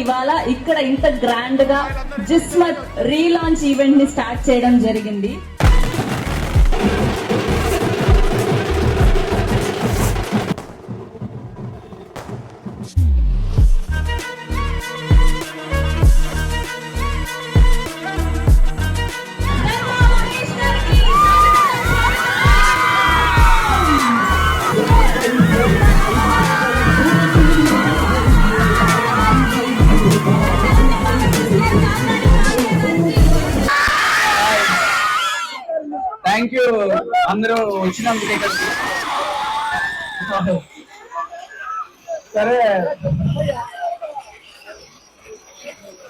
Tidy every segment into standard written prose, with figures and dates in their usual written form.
ఇవాళ ఇక్కడ ఇంత గ్రాండ్ గా జిస్మత్ రీలాంచ్ ఈవెంట్ ని స్టార్ట్ చేయడం జరిగింది. థ్యాంక్ యూ అందరూ వచ్చినందుకు ఇక్కడికి. సరే,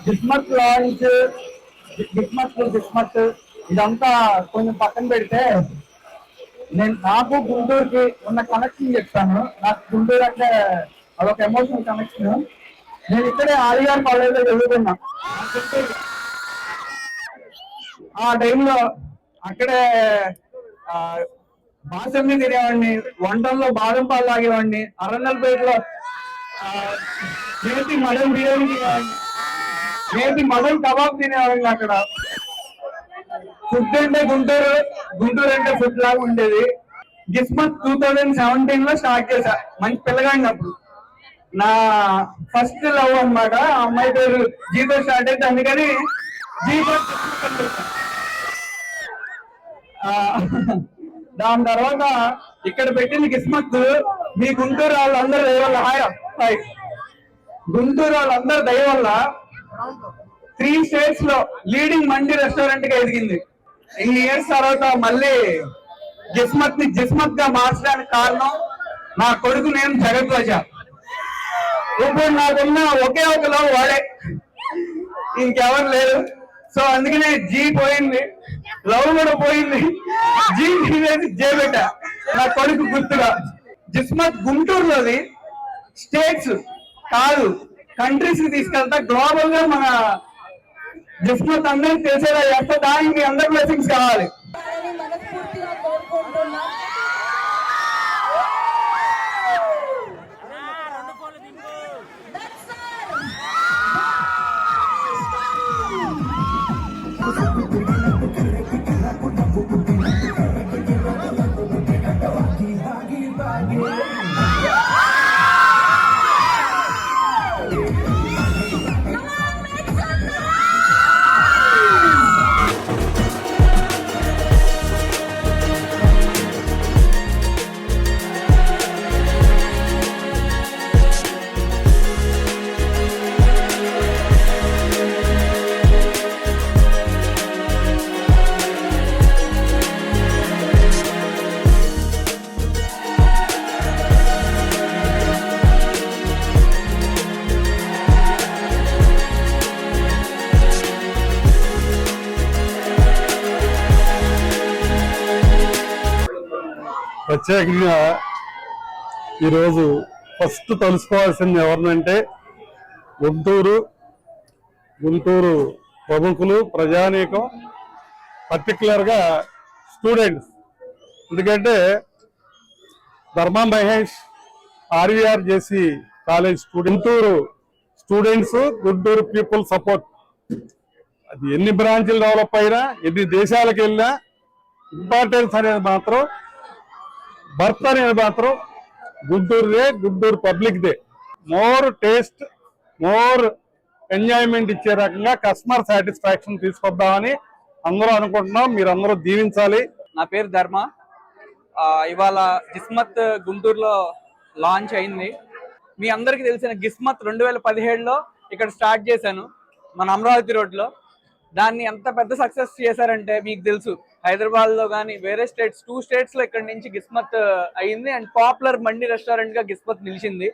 జిస్మత్ లాంచ్, జిస్మత్ ఇదంతా కొంచెం పక్కన పెడితే నాకు గుంటూరుకి ఉన్న కనెక్షన్ చెప్తాను. నాకు గుంటూరు అంటే అదొక ఎమోషనల్ కనెక్షన్. నేను ఇక్కడే ఆర్ఆర్ కాలేజ్లో చదువుకున్నా. ఆ టైంలో అక్కడే బాసమ్మి తినేవాడిని, వంటల్లో బాదం పాలు తాగేవాడిని, అరణ్యపేటలో నేతి మటన్ బిర్యానీ తినేవాడిని, నేతి మటన్ కబాబ్ తినేవాడిని. అక్కడ ఫుడ్ అంటే గుంటూరు అంటే ఫుడ్ లాగా ఉండేది. జిస్మత్ 2017 స్టార్ట్ చేశా, మంచి పిల్లగాడిని. అప్పుడు నా ఫస్ట్ లవ్ అన్నమాట. ఆ అమ్మాయి పేరు జీతో స్టార్ట్ అయితే, అందుకని జీతో. దాని తర్వాత ఇక్కడ పెట్టింది కిస్మత్. మీ గుంటూరు వాళ్ళందరూ దయ వల్ల, హాయ్, గుంటూరు వాళ్ళందరూ దయ వల్ల 3 states లో లీడింగ్ మండి రెస్టారెంట్ గా ఎదిగింది. ఇన్ని ఇయర్స్ తర్వాత మళ్ళీ జిస్మత్ గా మార్చడానికి కారణం నా కొడుకు నేను జగద్వజ. ఇప్పుడు నాకున్న ఒకే ఒక లవ్ వాడే, ఇంకెవరు లేరు. సో అందుకనే జీ పోయింది, లవ్ కూడా పోయింది. జీ జేబెట నా కొడుకు గుర్తుగా. జిస్మత్ గుంటూరులోది స్టేట్స్ కాదు, కంట్రీస్ కి తీసుకెళ్తా. గ్లోబల్ గా మన జిస్మత్ అందరికి తెలిసేలా చేస్తా. దానికి అందరి బ్లెస్సింగ్స్ కావాలి. ప్రత్యేకంగా ఈరోజు ఫస్ట్ తెలుసుకోవాల్సింది ఎవరినంటే గుంటూరు ప్రముఖులు, ప్రజానీకం, పర్టికులర్గా స్టూడెంట్స్. ఎందుకంటే Dharma Mahesh RVR JC college Guntur students, Guntur people support. అది ఎన్ని బ్రాంచ్లు డెవలప్ అయినా, ఎన్ని దేశాలకు వెళ్ళినా ఇంపార్టెన్స్ అనేది మాత్రం, బర్త్ అనేది మాత్రం గుంటూరుదే, గుంటూరు పబ్లిక్దే. మోర్ టేస్ట్, మోర్ ఎంజాయ్మెంట్ ఇచ్చే రకంగా కస్టమర్ సాటిస్ఫాక్షన్ తీసుకొద్దామని అందరూ అనుకుంటున్నాం. మీరు అందరూ దీవించాలి. నా పేరు ధర్మ. ఇవాళ జిస్మత్ గుంటూరులో లాంచ్ అయింది. మీ అందరికీ తెలిసిన గిస్మత్ 2017లో ఇక్కడ స్టార్ట్ చేశాను, మన అమరావతి రోడ్లో. దాన్ని ఎంత పెద్ద సక్సెస్ చేశారంటే మీకు తెలుసు, హైదరాబాద్ లో కానీ వేరే స్టేట్స్, 2 states లో ఇక్కడ నుంచి గిస్మత్ అయింది. అండ్ పాపులర్ మండి రెస్టారెంట్ గా గిస్మత్ నిలిచింది.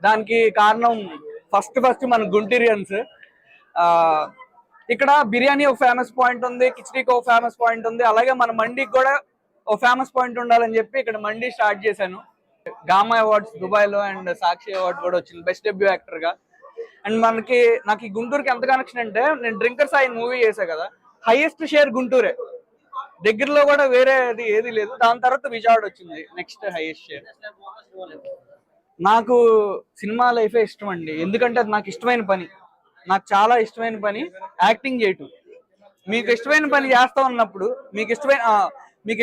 దానికి కారణం ఫస్ట్ మన గుంటూరియన్స్. ఇక్కడ బిర్యానీ ఒక ఫేమస్ పాయింట్ ఉంది, కిచడీకి ఒక ఫేమస్ పాయింట్ ఉంది, అలాగే మన మండికి కూడా ఒక ఫేమస్ పాయింట్ ఉండాలని చెప్పి ఇక్కడ మండి స్టార్ట్ చేశాను. గామా అవార్డ్స్ దుబాయ్ లో అండ్ సాక్షి అవార్డు కూడా వచ్చింది బెస్ట్ డెబ్యూ యాక్టర్ గా. అండ్ నాకు ఈ గుంటూరుకి ఎంత కనెక్షన్ అంటే, నేను డ్రింకర్స్ ఆయన మూవీ చేశా కదా, హైయెస్ట్ షేర్ గుంటూరే, దగ్గరలో కూడా వేరే ఏది లేదు. దాని తర్వాత విజయవాడ వచ్చింది నెక్స్ట్ హైయెస్ట్ షేర్. నాకు సినిమా లైఫే ఇష్టం అండి, ఎందుకంటే అది నాకు ఇష్టమైన పని. నాకు చాలా ఇష్టమైన పని యాక్టింగ్ చేయటం. మీకు ఇష్టమైన పని చేస్తా ఉన్నప్పుడు మీకు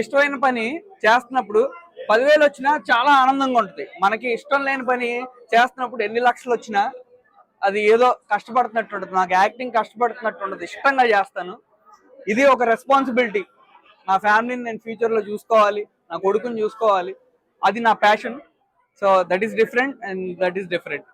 ఇష్టమైన పని చేస్తున్నప్పుడు 10,000 వచ్చినా చాలా ఆనందంగా ఉంటుంది. మనకి ఇష్టం లేని పని చేస్తున్నప్పుడు ఎన్ని లక్షలు వచ్చినా అది ఏదో కష్టపడుతున్నట్టు ఉంటుంది. నాకు యాక్టింగ్ కష్టపడుతున్నట్టు ఉండదు, ఇష్టంగా చేస్తాను. ఇది ఒక రెస్పాన్సిబిలిటీ. నా ఫ్యామిలీని నేను ఫ్యూచర్లో చూసుకోవాలి, నా కొడుకుని చూసుకోవాలి, అది నా passion. So that is different and that is different.